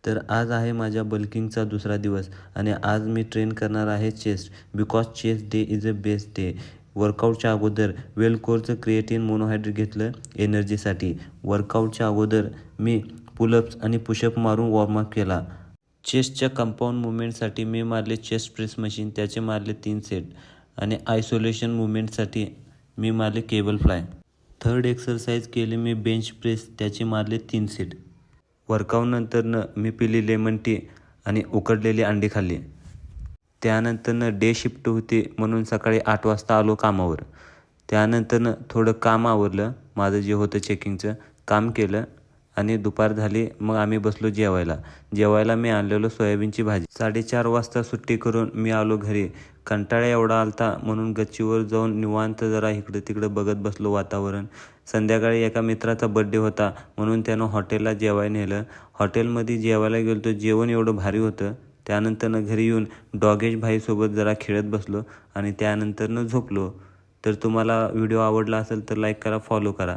तर आज आहे माझ्या बल्किंगचा दुसरा दिवस आणि आज मी ट्रेन करणार आहे chest because chest day is a best day. वर्कआउटच्या अगोदर वेल कोरचं क्रिएटिन मोनोहायड्रेट घेतलं एनर्जीसाठी. वर्कआउटच्या अगोदर मी पुलअप्स आणि पुशअप मारून वॉर्मअप केला. चेस्टच्या कंपाऊंड मुवमेंटसाठी मी मारले चेस्ट प्रेस मशीन, त्याचे मारले 3 सेट आणि आयसोलेशन मुवमेंटसाठी मी मारले केबल फ्लाय. थर्ड एक्सरसाइज केली मी बेंच प्रेस, त्याचे मारले 3 सेट. वर्कआउटनंतरनं मी पिली लेमन टी आणि उकडलेली अंडी खाल्ली. त्यानंतरनं डे शिफ्ट होती म्हणून सकाळी 8 वाजता आलो कामावर. त्यानंतरनं थोडं काम आवरलं, माझं जे होतं चेकिंगचं काम केलं आणि दुपार झाली. मग आम्ही बसलो जेवायला मी आणलेलो सोयाबीनची भाजी. 4:30 वाजता सुट्टी करून मी आलो घरी. कंटाळा एवढा आलता म्हणून गच्चीवर जाऊन निवांत जरा इकडं तिकडं बघत बसलो वातावरण. संध्याकाळी एका मित्राचा बड्डे होता म्हणून त्यानं हॉटेलला जेवायला नेलं. हॉटेलमध्ये जेवायला गेलो तर जेवण एवढं भारी होतं. त्यानंतरनं घरी येऊन डॉगेश भाईसोबत जरा खेळत बसलो आणि त्यानंतरनं झोपलो. तर तुम्हाला व्हिडिओ आवडला असेल तर लाईक करा, फॉलो करा.